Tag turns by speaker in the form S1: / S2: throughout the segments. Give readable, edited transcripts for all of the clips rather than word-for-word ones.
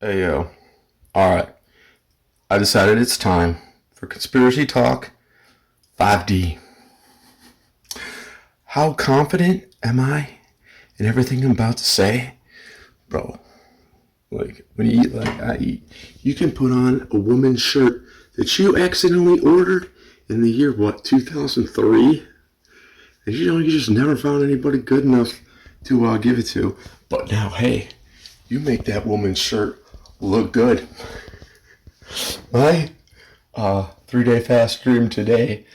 S1: Hey yo. Alright. I decided it's time for Conspiracy Talk 5D. How confident am I in everything I'm about to say? Bro, like when you eat like I eat, you can put on a woman's shirt that you accidentally ordered in the year, 2003? And you just never found anybody good enough to give it to. But now, hey, you make that woman's shirt look good. My 3-day fast dream today,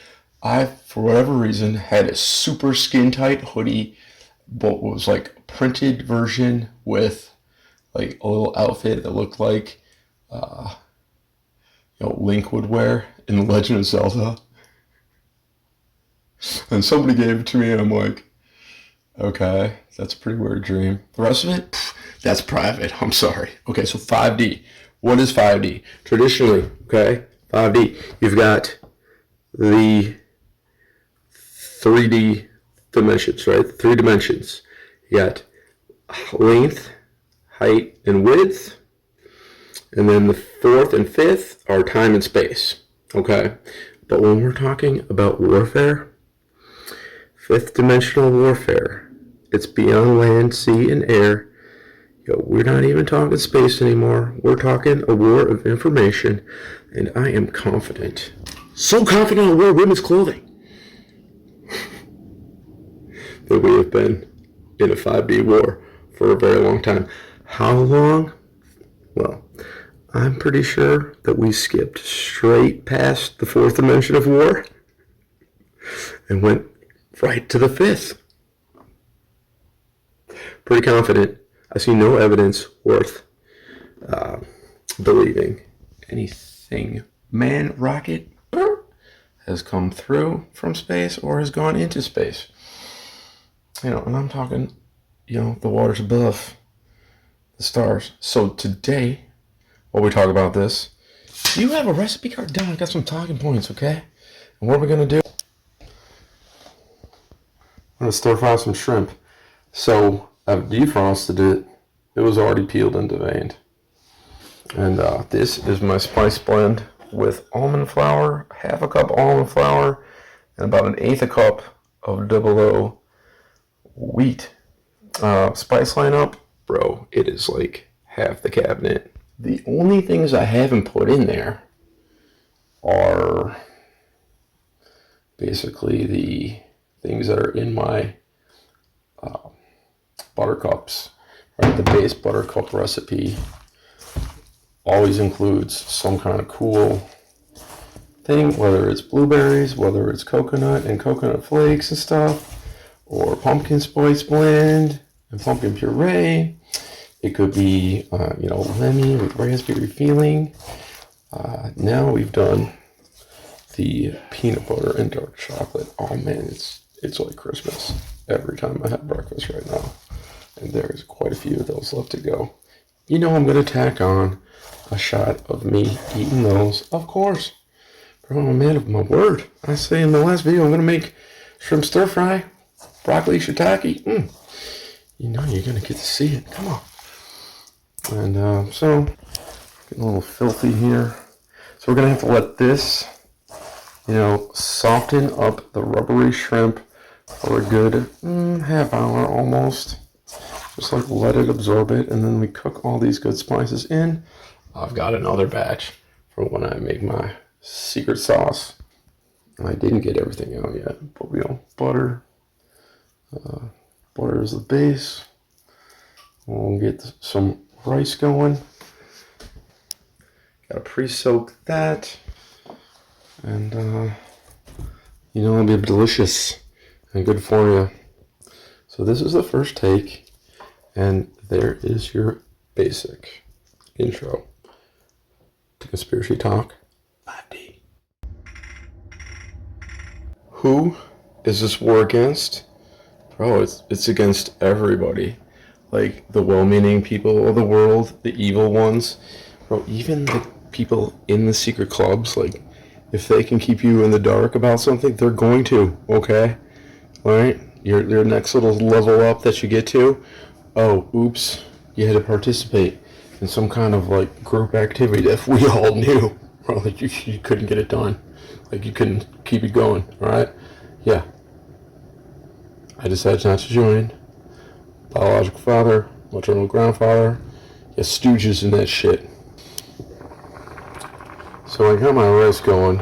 S1: I, for whatever reason, had a super skin tight hoodie, but was like a printed version with like a little outfit that looked like Link would wear in The Legend of Zelda. And somebody gave it to me, and I'm like, okay, that's a pretty weird dream. The rest of it, that's private. I'm sorry. Okay, so 5D. What is 5D? Traditionally, okay, 5D, you've got the 3D dimensions, right? 3 dimensions. You got length, height, and width. And then the fourth and fifth are time and space, okay? But when we're talking about warfare, fifth dimensional warfare, it's beyond land, sea, and air. We're not even talking space anymore. We're talking a war of information, and I am confident. So confident I'll wear women's clothing that we have been in a 5D war for a very long time. How long? Well, I'm pretty sure that we skipped straight past the fourth dimension of war and went right to the fifth. Pretty confident. I see no evidence worth believing anything man rocket has come through from space or has gone into space. And I'm talking, the waters above the stars. So today, while we talk about this, do you have a recipe card down? I got some talking points, okay? And what are we gonna do? I'm gonna stir fry some shrimp. So I've defrosted it. It was already peeled and deveined. And this is my spice blend with almond flour, half a cup almond flour, and about an eighth a cup of double O wheat. Spice lineup, bro, it is like half the cabinet. The only things I haven't put in there are basically the things that are in my buttercups. Right, the base buttercup recipe always includes some kind of cool thing, whether it's blueberries, whether it's coconut and coconut flakes and stuff, or pumpkin spice blend and pumpkin puree. It could be, lemon with raspberry filling. Now we've done the peanut butter and dark chocolate. Oh man, it's like Christmas every time I have breakfast right now. And there's quite a few of those left to go. I'm going to tack on a shot of me eating those, of course. Bro, I'm a man of my word. I say in the last video I'm going to make shrimp stir fry, broccoli shiitake. You're going to get to see it. Come on. And so, getting a little filthy here. So we're going to have to let this, soften up the rubbery shrimp for a good half hour almost. Just like let it absorb it, and then we cook all these good spices in. I've got another batch for when I make my secret sauce. I didn't get everything out yet, but butter. Butter is the base. We'll get some rice going. Gotta pre-soak that. And, it'll be delicious and good for you. So this is the first take. And there is your basic intro to Conspiracy Talk 5D. Who is this war against? Bro, it's against everybody. Like the well-meaning people of the world, the evil ones. Bro, even the people in the secret clubs, like if they can keep you in the dark about something, they're going to, okay? Alright? Your next little level up that you get to, oh, oops, you had to participate. in some kind of like group activity that we all knew, or like you couldn't get it done, like you couldn't keep it going, all right? Yeah. I decided not to join. Biological father, maternal grandfather, yeah, stooges and that shit. So I got my rice going,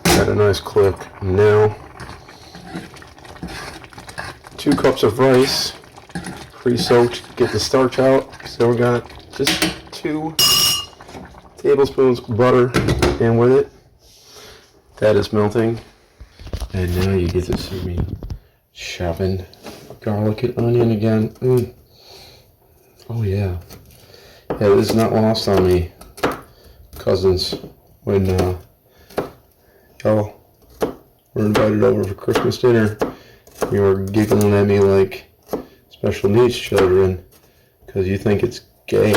S1: got a nice click. Now, 2 cups of rice, pre-soaked, get the starch out. So we got just 2 tablespoons of butter in with it. That is melting. And now you get to see me chopping garlic and onion again. Oh yeah. Yeah, this is not lost on me, cousins, when y'all were invited over for Christmas dinner. You were giggling at me like special needs children because you think it's gay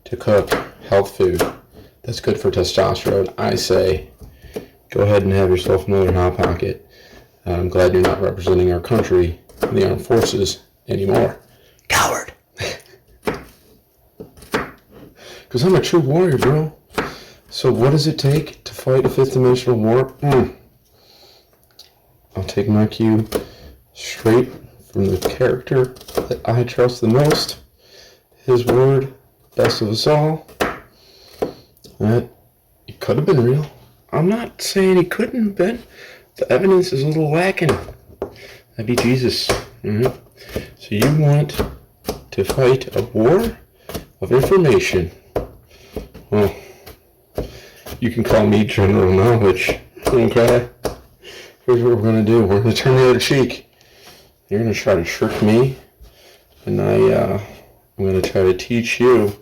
S1: to cook health food that's good for testosterone. I say, go ahead and have yourself another Hot Pocket. I'm glad you're not representing our country in the armed forces anymore. Coward! Because I'm a true warrior, bro. So what does it take to fight a 5th dimensional war? I'll take my cue straight from the character that I trust the most. His word, best of us all. That it could have been real. I'm not saying he couldn't have been. The evidence is a little lacking. That'd be Jesus. So you want to fight a war of information. Well, you can call me general knowledge. Okay? Here's what we're going to do. We're going to turn the other cheek. You're going to try to trick me. And I'm going to try to teach you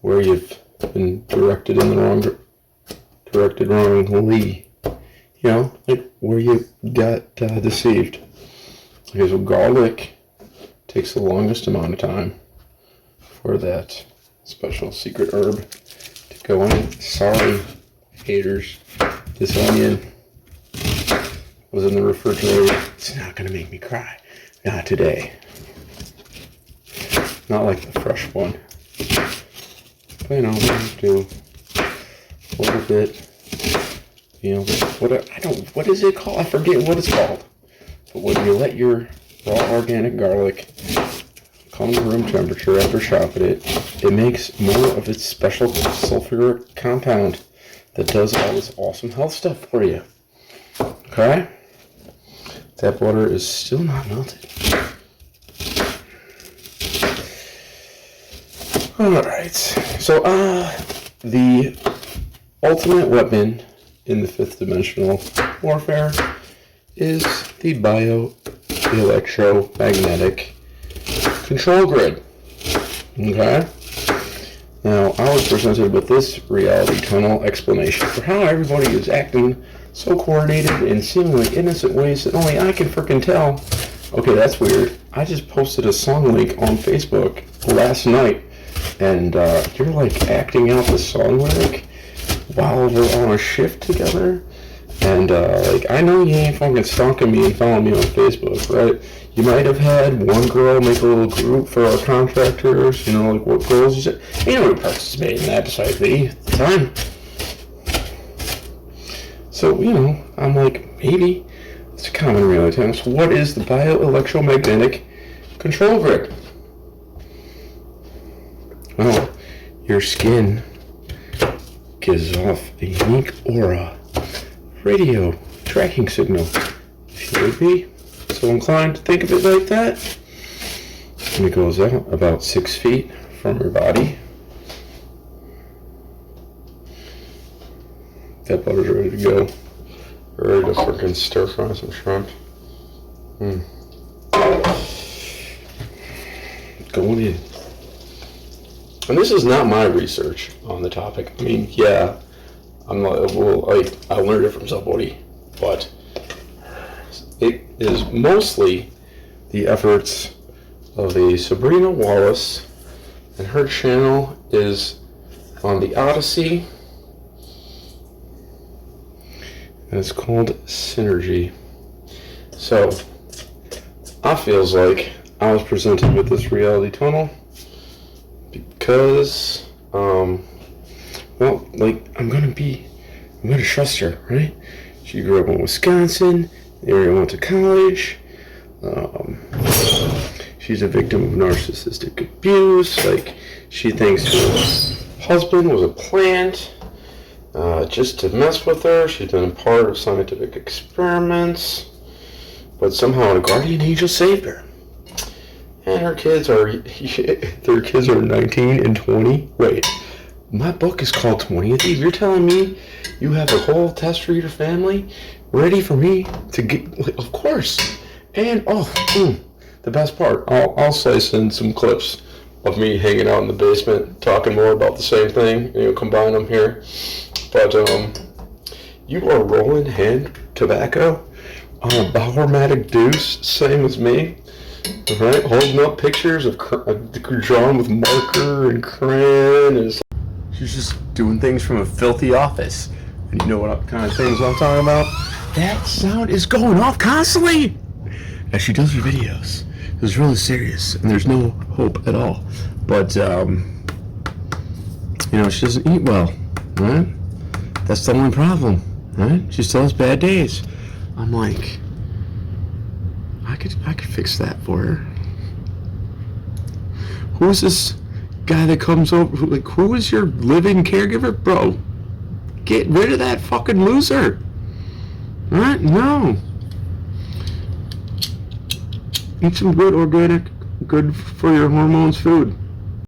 S1: where you've been directed in the wrong directed wrongly. You know, like where you got deceived. Okay, so garlic takes the longest amount of time for that special secret herb to go in. Sorry, haters. This onion was in the refrigerator. It's not going to make me cry. Not today. Not like the fresh one. But you know, do a little bit. You know, what is it called? I forget what it's called. But when you let your raw organic garlic come to room temperature after chopping it, it makes more of its special sulfuric compound that does all this awesome health stuff for you. Okay? That butter is still not melted. Alright. So, the ultimate weapon in the 5th dimensional warfare is the bioelectromagnetic control grid. Okay? Now, I was presented with this reality tunnel explanation for how everybody is acting so coordinated in seemingly innocent ways that only I can frickin' tell. Okay, that's weird. I just posted a song link on Facebook last night, and you're like acting out the song lyric while we're on a shift together. And like, I know you ain't fucking stalking me and following me on Facebook, right? You might have had one girl make a little group for our contractors, you know, like what girls you said. Ain't nobody participated in that besides me at the time. So, you know, I'm like, maybe it's a common reality. So what is the bioelectromagnetic control grid? Well, your skin gives off a unique aura radio tracking signal. If you would be so inclined to think of it like that. And it goes out about 6 feet from your body. That butter's ready to go. Ready to freaking stir fry some shrimp. Going in. And this is not my research on the topic. I mean, yeah, I learned it from somebody, but it is mostly the efforts of a Sabrina Wallace, and her channel is on the Odyssey, and it's called Synergy. So, I feels like I was presented with this reality tunnel because, well, like, I'm gonna trust her, right? She grew up in Wisconsin, the area went to college. She's a victim of narcissistic abuse. Like, she thinks her husband was a plant just to mess with her. She's been a part of scientific experiments, but somehow a guardian angel saved her. And their kids are 19 and 20. Wait, my book is called 20 of Eve. You're telling me you have a whole test reader family ready for me to get? Like, of course. And the best part, I'll slice in some clips of me hanging out in the basement talking more about the same thing. Combine them here. But you are rolling hand tobacco on a Bauermatic deuce, same as me. Right, holding up pictures of drawn with marker and crayon, and she's just doing things from a filthy office. And you know what kind of things I'm talking about? That sound is going off constantly as she does her videos. It's really serious, and there's no hope at all. But she doesn't eat well, right? That's the only problem, right? She still has bad days. I'm like, I could fix that for her. Who is this guy that comes over? Who is your living caregiver? Bro, get rid of that fucking loser. Right? No. Eat some good organic, good for your hormones food.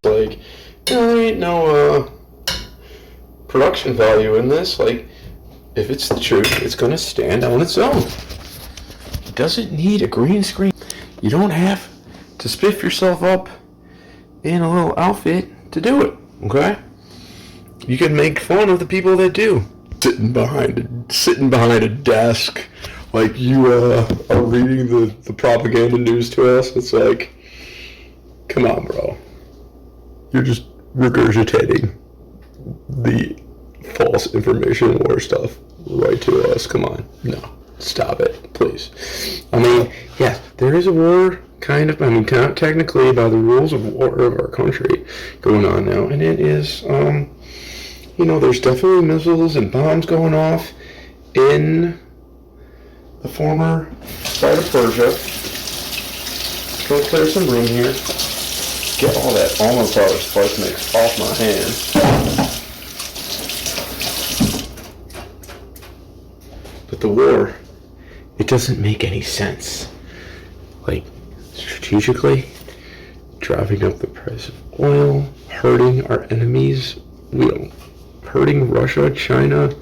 S1: Like, there ain't no production value in this. Like, if it's the truth, it's gonna stand on its own. It doesn't need a green screen. You don't have to spiff yourself up in a little outfit to do it, okay? You can make fun of the people that do. Sitting behind a desk, like you are reading the propaganda news to us. It's like, come on, bro. You're just regurgitating the false information war stuff right to us. Come on. No. Stop it, please. I mean, yes, there is a war, kind of, technically by the rules of war of our country going on now, and it is, there's definitely missiles and bombs going off in the former side of Persia. Go clear some room here. Get all that almond flour spice mix off my hand. But the war, it doesn't make any sense. Like, strategically, driving up the price of oil, hurting our enemies, hurting Russia, China,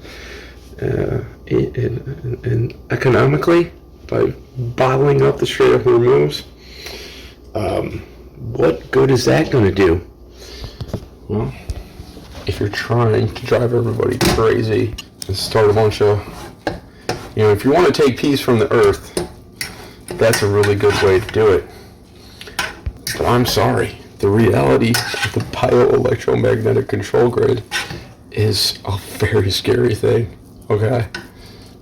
S1: and economically by bottling up the Strait of Hormuz. What good is that going to do? Well, if you're trying to drive everybody crazy and start a bunch of, if you want to take peace from the earth, that's a really good way to do it. But I'm sorry, the reality of the bioelectromagnetic control grid is a very scary thing, okay?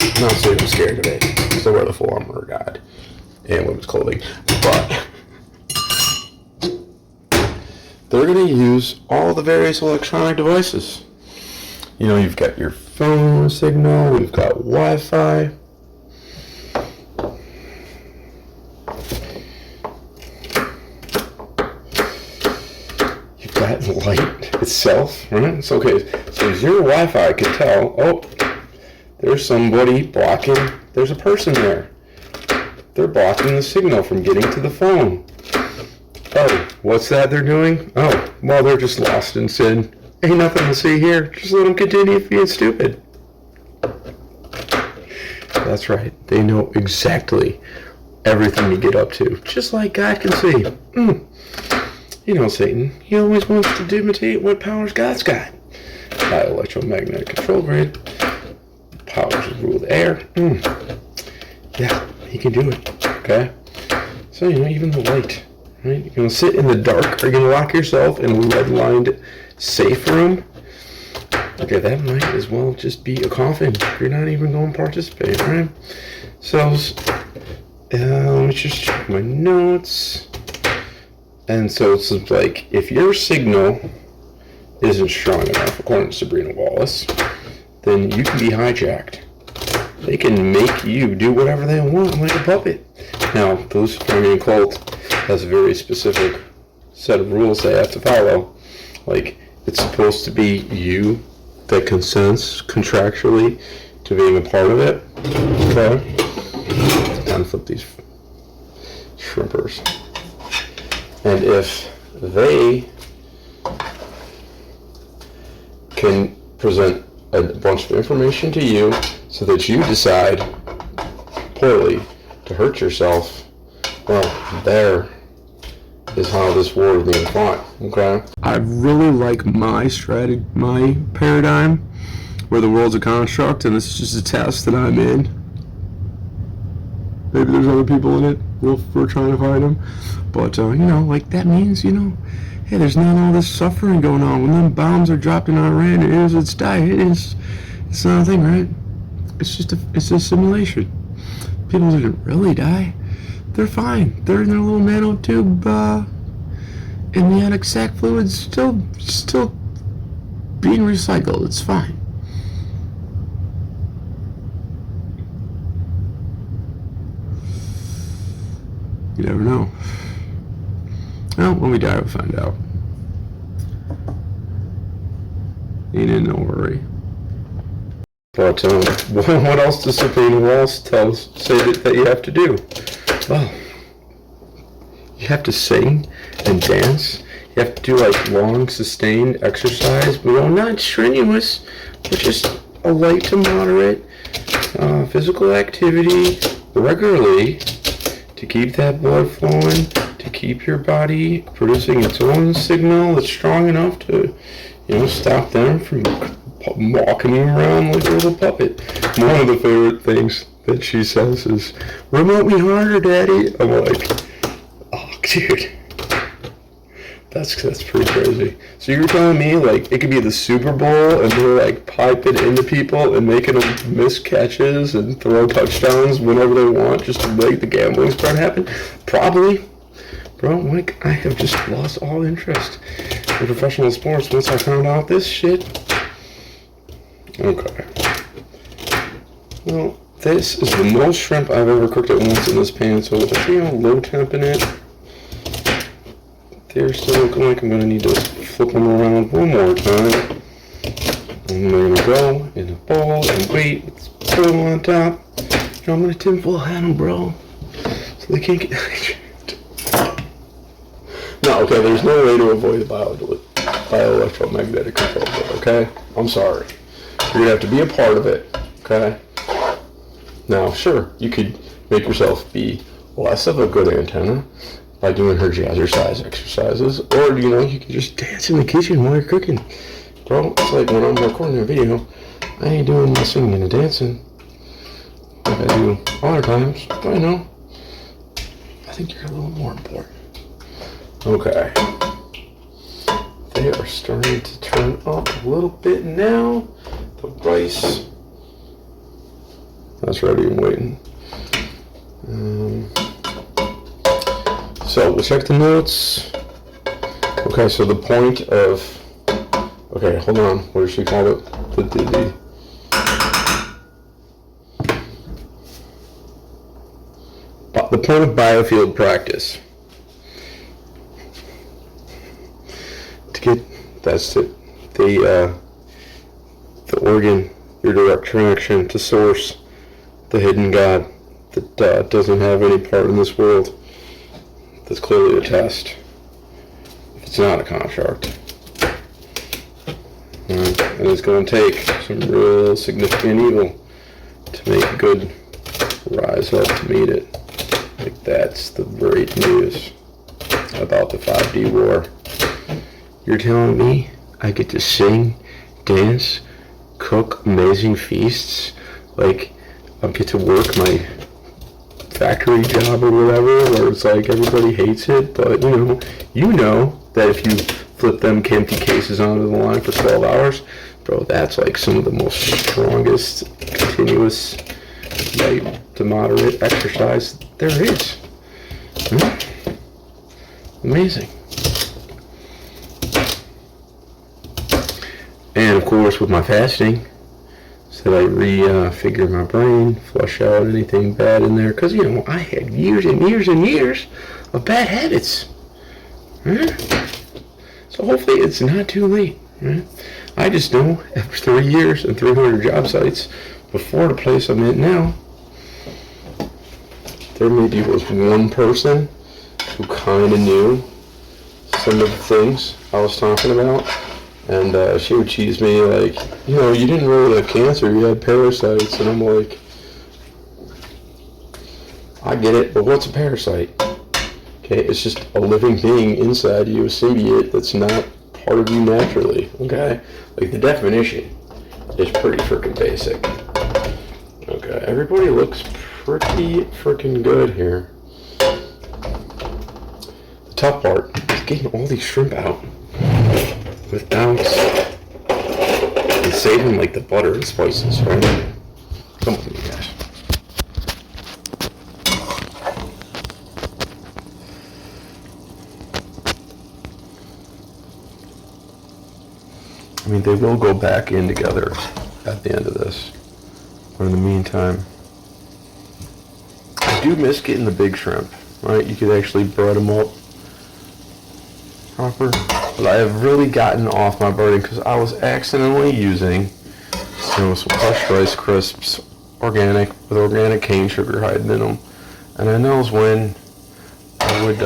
S1: I'm not saying I'm scared of it, because I wear the full armor of God and women's clothing, but they're going to use all the various electronic devices. You've got your phone signal, we've got Wi-Fi. You've got light itself, right? It's okay. So your Wi-Fi can tell, there's somebody blocking, there's a person there. They're blocking the signal from getting to the phone. Oh, what's that they're doing? Oh, well, they're just lost in sin. Ain't nothing to see here. Just let them continue being stupid. That's right. They know exactly everything you get up to. Just like God can see. Satan, he always wants to imitate what powers God's got. Electromagnetic control grid. Powers that rule the air. Yeah, he can do it. Okay? So, even the light. Right? You're going to sit in the dark. Are you going to lock yourself in a red-lined safe room? Okay, that might as well just be a coffin. You're not even going to participate, right? So, let me just check my notes. And so it's like, if your signal isn't strong enough, according to Sabrina Wallace, then you can be hijacked. They can make you do whatever they want like a puppet. Now, the Luciferian cult has a very specific set of rules they have to follow. Like, it's supposed to be you that consents contractually to being a part of it. Okay? Time to flip these shrimpers. And if they can present a bunch of information to you so that you decide poorly to hurt yourself, well, there is how this war is being fought. Okay? I really like my strategy, my paradigm, where the world's a construct and this is just a test that I'm in. Maybe there's other people in it. We're trying to find them. But, like that means, hey, there's not all this suffering going on. When them bombs are dropped in Iran, it's not a thing, right? It's a simulation. People didn't really die. They're fine. They're in their little nanotube, amniotic sac fluids still being recycled. It's fine. You never know. Well, when we die, we'll find out. Ain't in no hurry. But what else does Sabrina Wallace say that you have to do? Well, you have to sing and dance. You have to do like long, sustained exercise. But not strenuous, but just a light to moderate physical activity regularly to keep that blood flowing, to keep your body producing its own signal that's strong enough to, stop them from walking you around like a little puppet. One of the favorite things that she says is, "Remote me harder, Daddy." I'm like, oh, dude. That's pretty crazy. So you're telling me, like, it could be the Super Bowl and they're, like, piping into people and making them miss catches and throw touchdowns whenever they want just to make the gambling spread happen? Probably. Bro, like, I have just lost all interest in professional sports once I found out this shit. Okay. Well, this is the most shrimp I've ever cooked at once in this pan, so let's see how low temp in it. They're still looking like I'm going to need to flip them around one more time. And they're going to go in a bowl and wait. Let's put them on top. I'm going to tinfoil hat them, bro. So they can't get... No, okay, there's no way to avoid the bioelectromagnetic control, okay? I'm sorry. You're going to have to be a part of it, okay? Now, sure, you could make yourself be less of a good antenna by doing her jazzercise exercises, or you can just dance in the kitchen while you're cooking. Bro, it's like when I'm recording a video, I ain't doing my singing and dancing like I do other times. But I think you're a little more important. Okay. They are starting to turn up a little bit now. The rice. That's ready and waiting. So we'll check the notes. Okay, so the point of... Okay, hold on. What did she call it? The point of biofield practice. That's it. The organ, your direct connection to source, the hidden God that doesn't have any part in this world. That's clearly a test. If it's not a construct. And it's going to take some real significant evil to make good rise up to meet it. Like, that's the great news about the 5D war. You're telling me I get to sing, dance, cook amazing feasts, like I get to work my factory job or whatever, where it's like everybody hates it, but you know that if you flip them empty cases onto the line for 12 hours, bro, that's like some of the most strongest continuous light to moderate exercise there is. Amazing. And of course, with my fasting, so I refigure my brain, flush out anything bad in there. Because, you know, I had years and years and years of bad habits. Right? So hopefully it's not too late. Right? I just know after 3 years and 300 job sites before the place I'm at now, there maybe was one person who kind of knew some of the things I was talking about. And she would tease me like, you know, you didn't really have cancer, you had parasites. And I'm like, I get it, but what's a parasite? Okay, it's just a living being inside you, a symbiote that's not part of you naturally. Okay, like the definition is pretty freaking basic. Okay, everybody looks pretty freaking good here. The tough part is getting all these shrimp out without and saving like the butter and spices, right? Come on, you guys. I mean, they will go back in together at the end of this. But in the meantime, I do miss getting the big shrimp, right? You could actually bread them up proper. But I have really gotten off my breading because I was accidentally using, you know, some crushed Rice Crisps, organic, with organic cane sugar hiding in them. And I knows when I would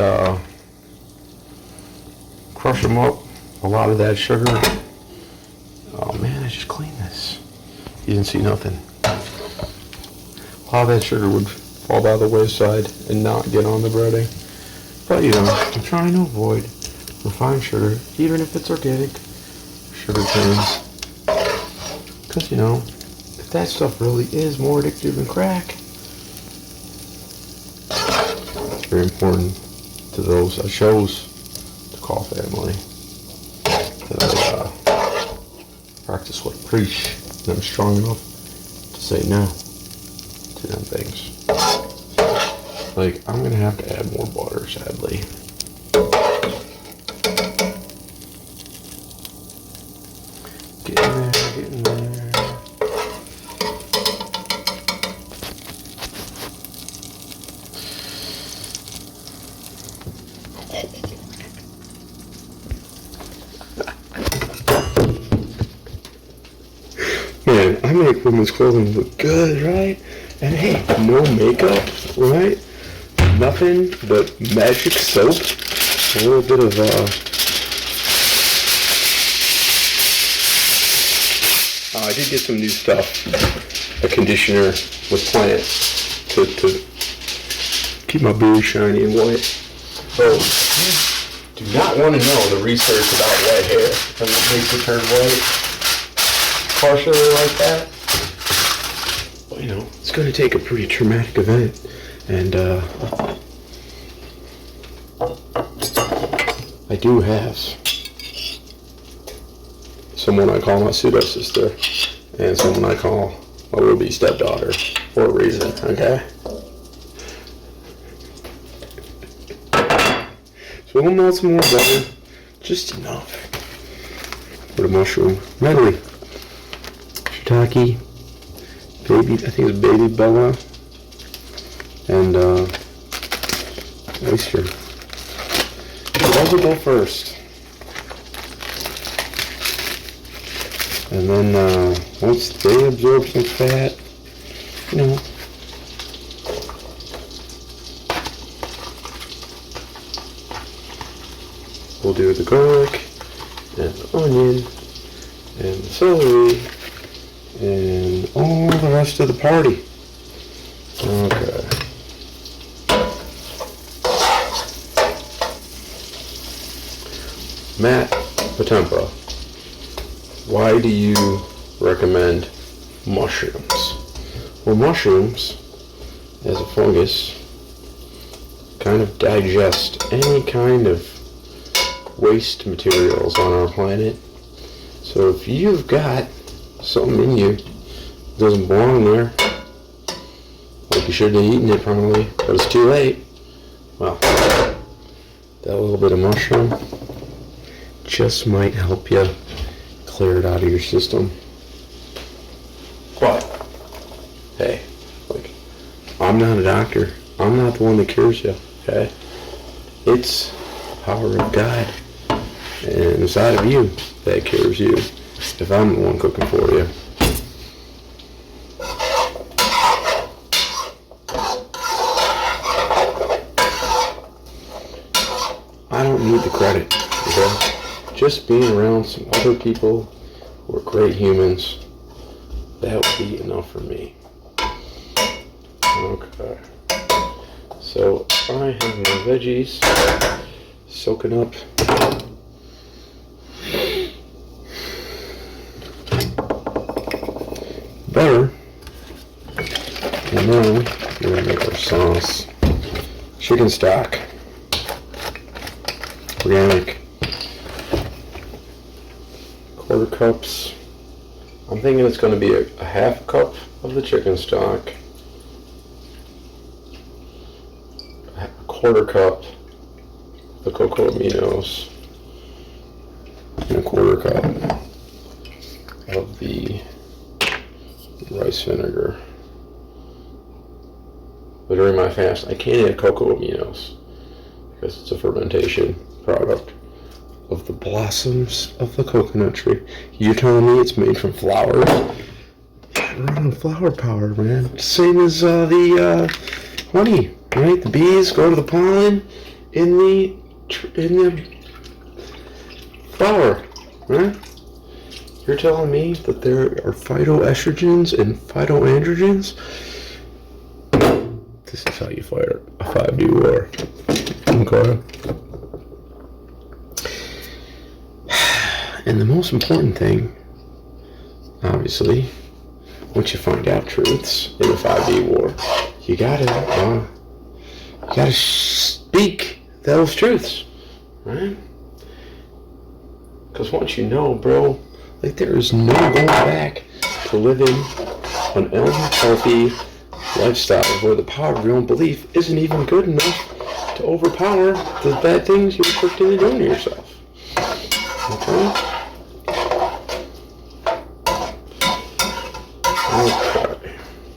S1: crush them up, a lot of that sugar. Oh man, I just cleaned this. You didn't see nothing. A lot of that sugar would fall by the wayside and not get on the breading. But you know, I'm trying to avoid refined sugar, even if it's organic sugar canes. Because, you know, if that stuff really is more addictive than crack, it's very important to those I chose to call family that I practice what I preach, and I'm strong enough to say no to them things. Like, I'm gonna have to add more butter, sadly. Get in there, get in there. Man, I make women's clothing look good, right? And hey, no makeup, right? Nothing but magic soap. A little bit of I did get some new stuff. A conditioner with plants to keep my beard shiny and white. So, do not want to know the research about white hair and what makes it turn white partially like that. Well, you know, it's going to take a pretty traumatic event. And I do have someone I call my pseudo-sister and someone I call my would-be stepdaughter for a reason, okay? So we'll melt some more butter, just enough for the mushroom medley. Shiitake, baby, I think it's baby Bella, and oyster. Those will go first. And then once they absorb some fat, you know, we'll do the garlic and the onion and the celery and all the rest of the party. Okay. Matt Patempa, why do you recommend mushrooms? Well, mushrooms, as a fungus, kind of digest any kind of waste materials on our planet. So if you've got something in you that doesn't belong there, like you should have eaten it probably, but it's too late, well, that little bit of mushroom just might help you clear it out of your system. But, hey, like, I'm not a doctor. I'm not the one that cures you, okay? It's the power of God and inside of you that cures you if I'm the one cooking for you. I don't need the credit, okay? Just being around some other people who are great humans, that would be enough for me. Okay. So I have my veggies soaking up. Butter. And now we're gonna make our sauce. Chicken stock. Organic. 1/4 cups. I'm thinking it's going to be a 1/2 cup of the chicken stock. A 1/4 cup of the cocoa aminos. And a 1/4 cup of the rice vinegar. But during my fast, I can't add cocoa aminos because it's a fermentation product of the blossoms of the coconut tree. You're telling me it's made from flowers? Yeah, we're on flower power, man. Same as the honey, right? The bees go to the pollen in the flower, right? You're telling me that there are phytoestrogens and phytoandrogens? This is how you fight a 5D war. Okay. And the most important thing, obviously, once you find out truths in a 5D war, you gotta speak those truths, right? Because once you know, bro, like there is no going back to living an unhealthy lifestyle where the power of your own belief isn't even good enough to overpower the bad things you're inflicting and doing to yourself. Okay? Okay.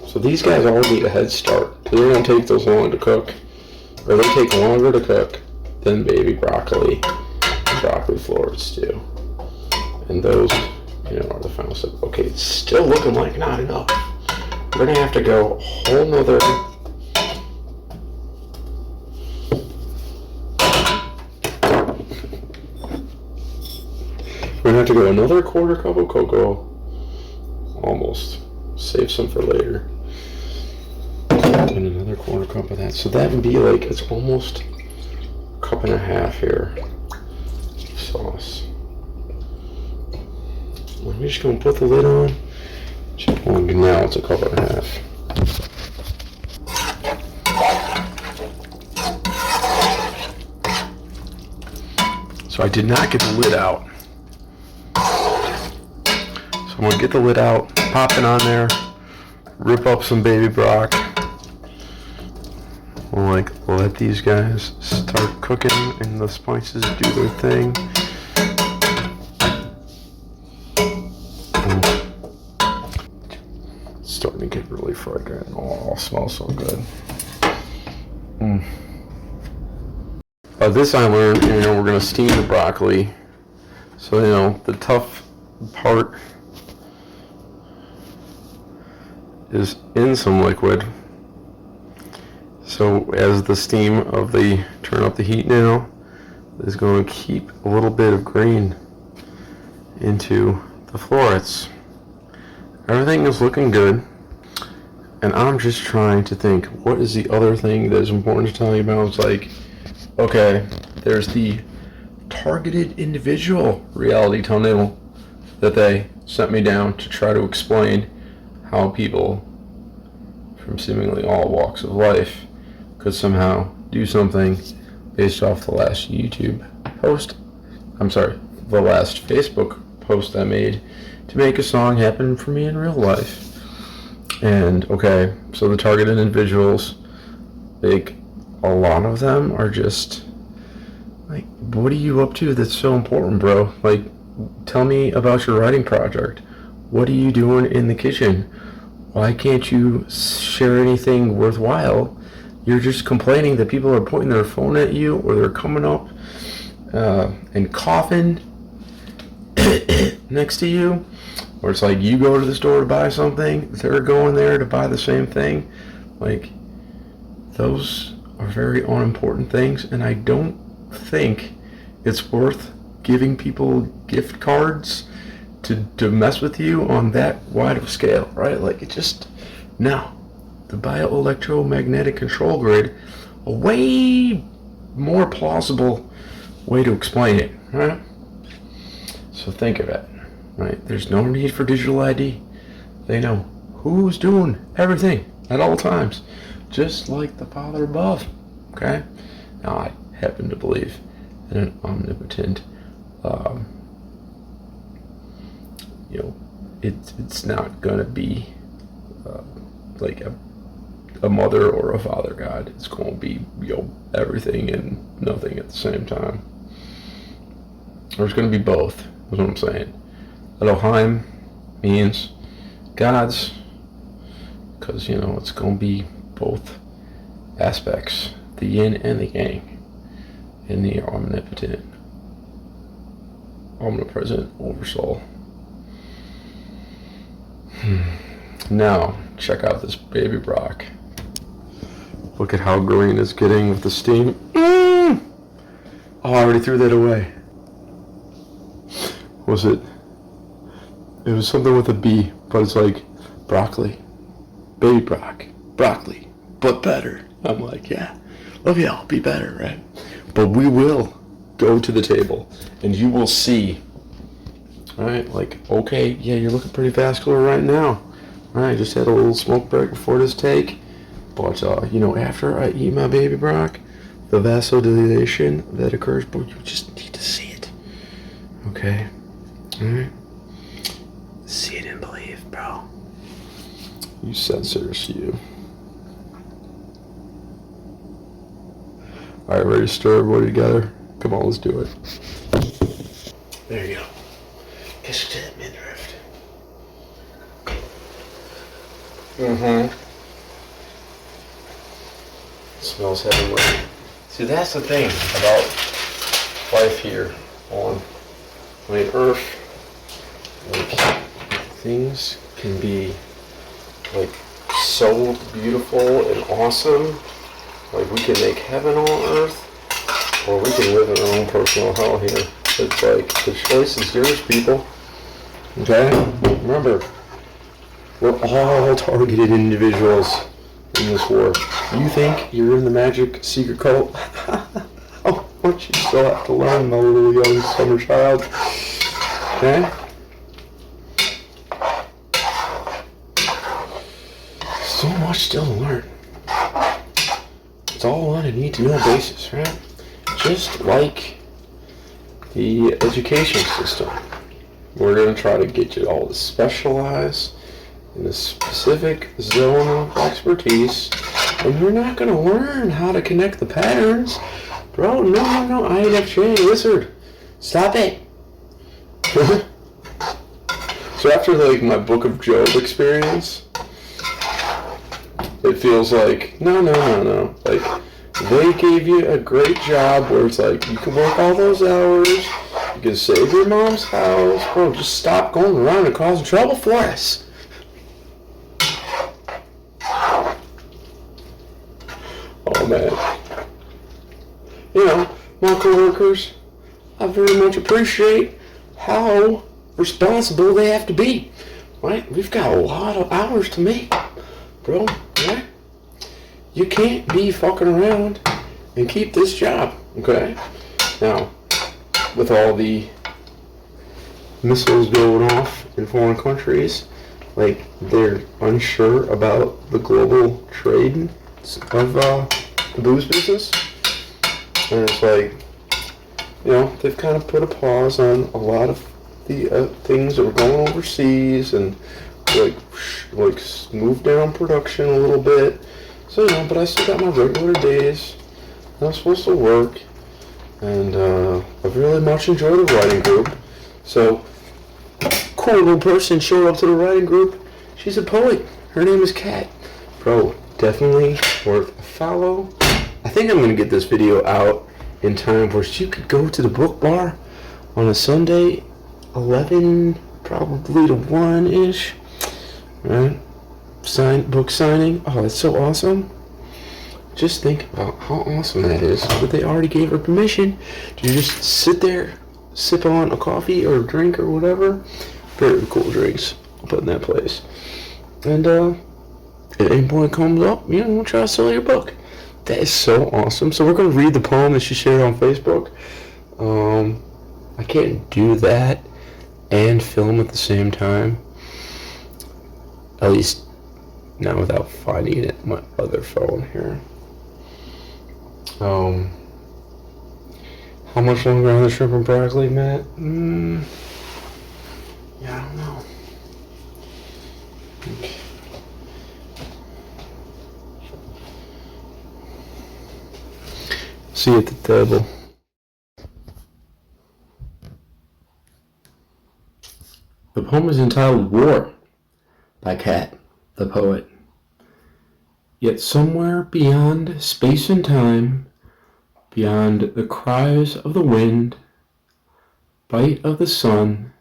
S1: So these guys all need a head start. They don't take those long to cook, or they take longer to cook than baby broccoli and broccoli florets do. And those, are the final step. Okay, it's still looking like not enough. We're gonna have to go a whole nother another 1/4 cup of cocoa. Almost. Save some for later. And another 1/4 cup of that. So that would be like, it's almost a 1.5 cups here of sauce. I'm just gonna put the lid on. Now it's a 1.5 cups. So I did not get the lid out. So I'm going to get the lid out, pop it on there, rip up some baby broc. We'll let these guys start cooking and the spices do their thing. It's starting to get really fragrant. Oh, it smells so good. This I learned, we're going to steam the broccoli. So, the tough part is in some liquid. So as the steam of turn up the heat now, is going to keep a little bit of green into the florets. Everything is looking good. And I'm just trying to think, what is the other thing that is important to tell you about? It's like, okay, there's the targeted individual reality tunnel that they sent me down to try to explain how people from seemingly all walks of life could somehow do something based off the last the last Facebook post I made to make a song happen for me in real life. And okay, so the targeted individuals, a lot of them are just what are you up to that's so important, bro? Like, tell me about your writing project. What are you doing in the kitchen? Why can't you share anything worthwhile? You're just complaining that people are pointing their phone at you, or they're coming up and coughing next to you, or it's like you go to the store to buy something, they're going there to buy the same thing. Like, those are very unimportant things, and I don't think it's worth giving people gift cards to mess with you on that wide of a scale, right? Like, it just, no. The bioelectromagnetic control grid, a way more plausible way to explain it, right? So think of it, right? There's no need for digital ID. They know who's doing everything at all times, just like the Father above, okay? Now, I happen to believe in an omnipotent, it's not gonna be like a mother or a father God. It's gonna be everything and nothing at the same time. There's gonna be both. Is what I'm saying. Elohim means gods, because it's gonna be both aspects, the yin and the yang, in the omnipotent, omnipresent oversoul. Now, check out this baby broc. Look at how green it's getting with the steam. Oh, I already threw that away. It was something with a B, but it's like broccoli. Baby broc. Broccoli. But better. I'm like, yeah. Love y'all. Be better, right? But we will go to the table, and you will see. Alright, like, okay, yeah, you're looking pretty vascular right now. Alright, just had a little smoke break before this take. But, after I eat my baby broc, the vasodilation that occurs, but you just need to see it. Okay? Alright? See it and believe, bro. You censors, you. Alright, ready to stir everybody together? Come on, let's do it. There you go. Kiss to that midriff. Smells heavenly. See, that's the thing about life here on planet Earth. Like, things can be like so beautiful and awesome. Like, we can make heaven on Earth, or we can live in our own personal hell here. It's like, the choice is yours, people. Okay? Remember, we're all targeted individuals in this war. You think you're in the magic secret cult? How much you still have to learn, my little young summer child. Okay? So much still to learn. It's all on a need-to-know basis, right? Just like the education system. We're going to try to get you all to specialize in a specific zone of expertise, and you're not going to learn how to connect the patterns. Bro, no, INFJ, wizard. Stop it. So after, like, my Book of Job experience, it feels like, no. Like, they gave you a great job where it's like, you can work all those hours, you can save your mom's house. Bro, just stop going around and causing trouble for us. Oh, man. My coworkers, I very much appreciate how responsible they have to be. Right? We've got a lot of hours to make, bro. Right? You can't be fucking around and keep this job, okay? Now, with all the missiles going off in foreign countries, like, they're unsure about the global trade of the booze business. And it's like, they've kind of put a pause on a lot of the things that were going overseas, and like moved down production a little bit. So, but I still got my regular days. I'm supposed to work. And I've really much enjoyed the writing group. So, cool little person showed up to the writing group. She's a poet. Her name is Kat. Bro, definitely worth a follow. I think I'm going to get this video out in time where you could go to the book bar on a Sunday, 11 probably to 1-ish, right? Book signing. Oh, that's so awesome. Just think about how awesome that is. But they already gave her permission to just sit there, sip on a coffee or a drink or whatever. Very cool drinks put in that place. And if any point comes up, we'll try to sell your book. That is so awesome. So we're going to read the poem that she shared on Facebook. I can't do that and film at the same time. At least not without finding it on my other phone here. How much longer on the shrimp and broccoli, Matt? Yeah, I don't know. Okay. See you at the table. The poem is entitled War by Kat, the poet. Yet somewhere beyond space and time, beyond the cries of the wind, bite of the sun,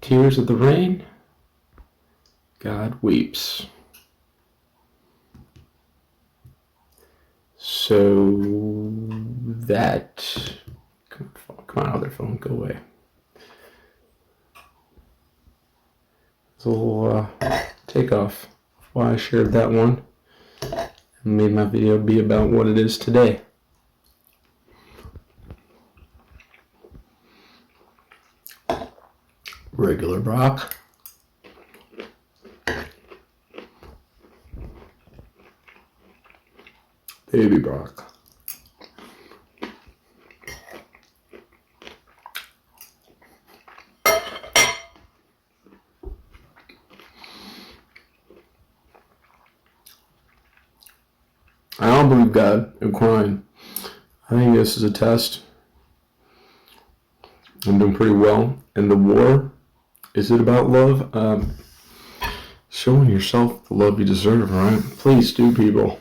S1: tears of the rain, God weeps. So that, come on, other phone, go away. It's a little takeoff why I shared that one and made my video be about what it is today. Regular broc. Baby broc. I don't believe God. I'm crying. I think this is a test. I'm doing pretty well. And the war, is it about love? Showing yourself the love you deserve, right? Please do, people.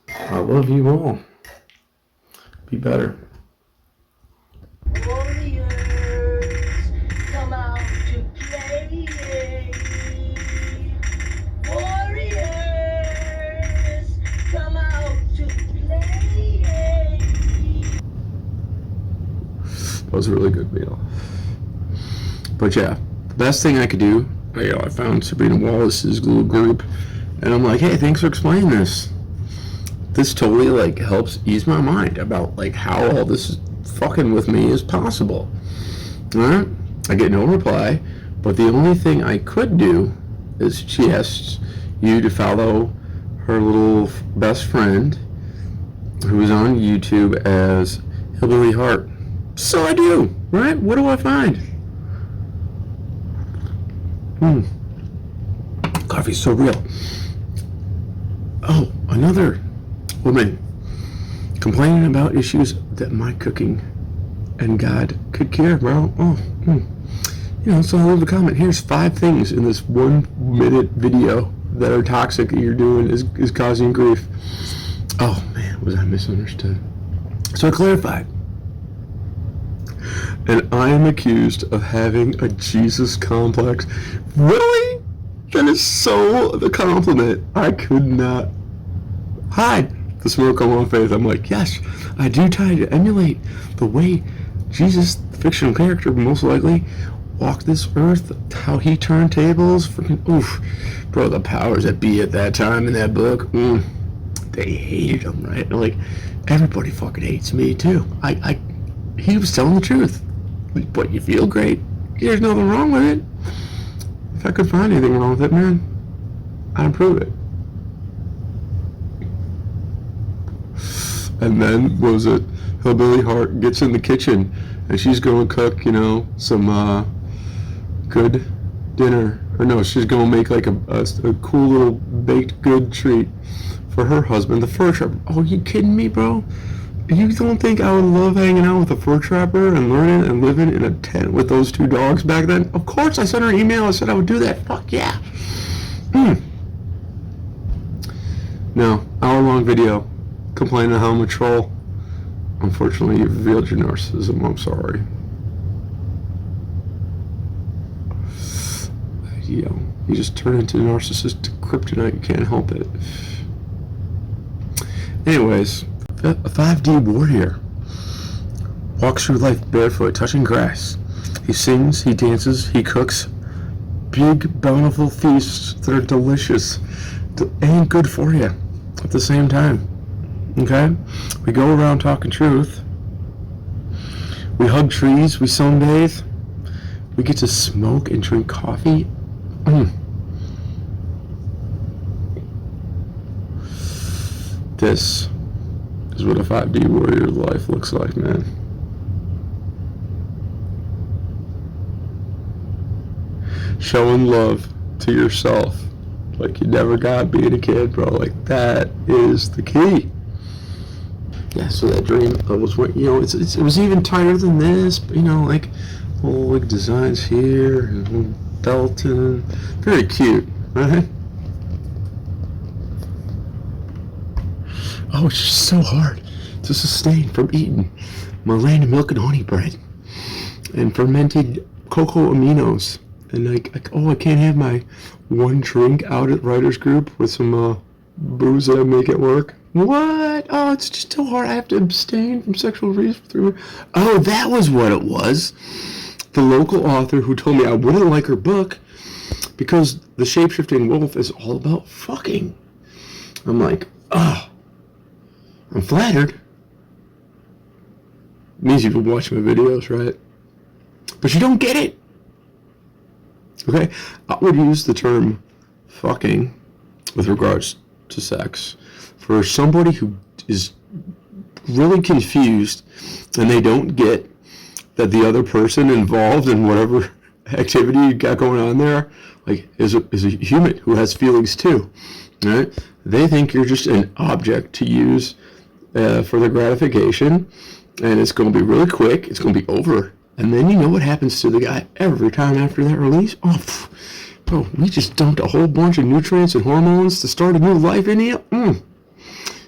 S1: I love you all. Be better.
S2: Warriors, come out to play. Warriors, come out to play.
S1: That was a really good meal. But yeah, the best thing I could do, I found Sabrina Wallace's little group, and I'm like, hey, thanks for explaining this. This totally helps ease my mind about how all this fucking with me is possible. Alright? I get no reply, but the only thing I could do is she asks you to follow her little best friend who is on YouTube as Hillbilly Heart. So I do, right? What do I find? Coffee's so real. Oh, another woman complaining about issues that my cooking and God could cure, bro. So I love the comment. Here's 5 things in this 1-minute video that are toxic that you're doing is causing grief. Oh man, was I misunderstood? So I clarified. And I am accused of having a Jesus complex. Really? That is so the compliment. I could not hide the smoke on my face. I'm like, yes, I do try to emulate the way Jesus, the fictional character, most likely walked this earth, how he turned tables. Freaking, oof. Bro, the powers that be at that time in that book, they hated him, right? Everybody fucking hates me too. He was telling the truth. But you feel great. There's nothing wrong with it. If I could find anything wrong with it, man, I'd improve it. And then, what was it? Hillbilly Heart gets in the kitchen and she's going to cook, some good dinner. Or no, she's going to make a cool little baked good treat for her husband, the fur shop. Oh, are you kidding me, bro? You don't think I would love hanging out with a fur trapper and learning and living in a tent with those two dogs back then? Of course, I sent her an email. I said I would do that. Fuck yeah. No, hour-long video complaining how I'm a troll. Unfortunately, you've revealed your narcissism. I'm sorry. You just turn into narcissistic kryptonite. You can't help it. Anyways, a 5D warrior walks through life barefoot, touching grass. He sings, he dances, he cooks big, bountiful feasts that are delicious and good for you at the same time. Okay? We go around talking truth. We hug trees. We sunbathe. We get to smoke and drink coffee. This is what a 5D warrior life looks like, man. Showing love to yourself like you never got being a kid, bro. Like, that is the key. Yeah, so that dream was, it was even tighter than this, but, like, whole, like, designs here, and belt, and very cute, right? Oh, it's just so hard to sustain from eating Malana milk and honey bread and fermented cocoa aminos. And I can't have my one drink out at writers group with some booze that I make at work. What? Oh, it's just so hard. I have to abstain from sexual reasons for 3 months. Oh, that was what it was. The local author who told me I wouldn't like her book because the shape-shifting wolf is all about fucking. I'm like, I'm flattered. Means you've been watching my videos, right? But you don't get it. Okay? I would use the term fucking with regards to sex for somebody who is really confused and they don't get that the other person involved in whatever activity you got going on there, like, is a human who has feelings too, right? They think you're just an object to use for the gratification, and it's going to be really quick, it's going to be over, and then you know what happens to the guy every time after that release? Oh, bro, we just dumped a whole bunch of nutrients and hormones to start a new life in you.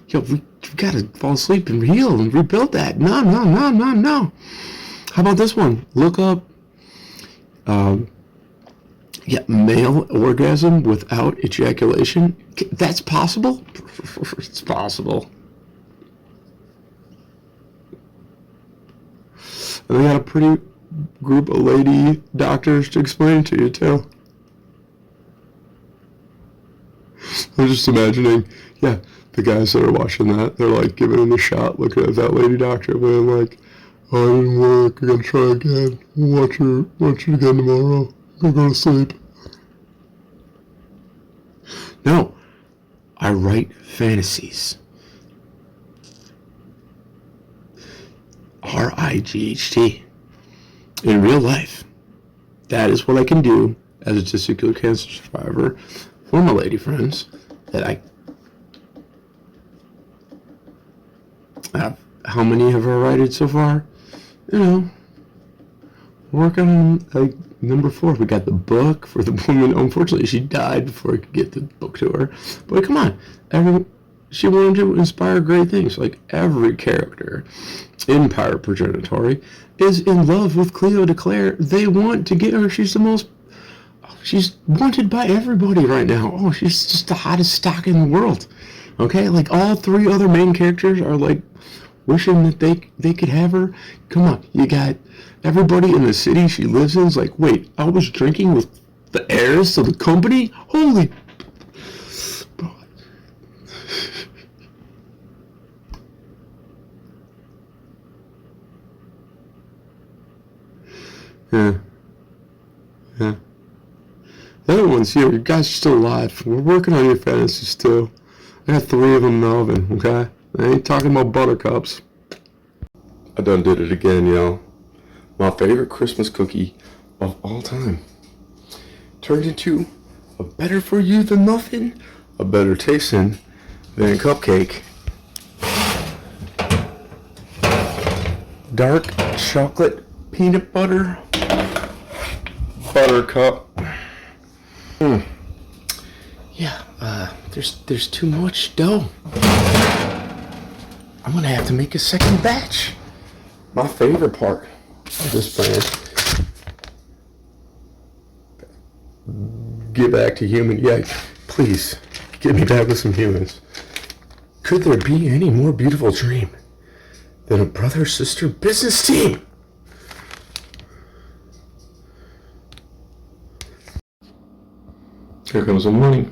S1: Yo, we've got to fall asleep and heal and rebuild that. No. How about this one? Look up, male orgasm without ejaculation. That's possible? It's possible. And they got a pretty group of lady doctors to explain it to you, too. I'm just imagining, the guys that are watching that, they're like giving it a shot, looking at that lady doctor, being like, oh, it didn't work, I gotta try again. Watch it again tomorrow. I'll go to sleep. No, I write fantasies. RIGHT. In real life. That is what I can do as a testicular cancer survivor for my lady friends that I have. How many have I written so far? Working on like number 4. We got the book for the woman. Unfortunately, she died before I could get the book to her. But come on, she wanted to inspire great things. Like every character in Power Progenitori is in love with Cleo DeClaire. They want to get her. She's wanted by everybody right now. Oh, she's just the hottest stock in the world. Okay, like all 3 other main characters are like wishing that they could have her. Come on, you got everybody in the city she lives in is like, wait, I was drinking with the heirs to the company? Holy... Bro. Yeah. The other ones here, you guys are still alive. We're working on your fantasies too. I got 3 of them in the oven, okay? I ain't talking about buttercups. I done did it again, yo. My favorite Christmas cookie of all time turned into a better for you than muffin, a better tasting than cupcake. dark chocolate peanut butter buttercup. Yeah, there's too much dough. I'm gonna have to make a second batch. My favorite part of this plan. Get back to human. Yeah, please get me back with some humans. Could there be any more beautiful dream than a brother-sister business team? Here comes the money.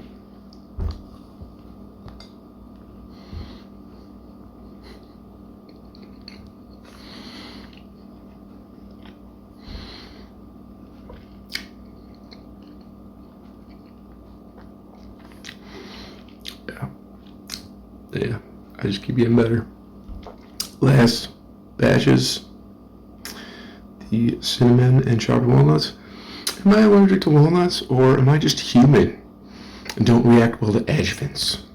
S1: Yeah, I just keep getting better. Last batches, the cinnamon and chopped walnuts. Am I allergic to walnuts, or am I just human and don't react well to adjuvants?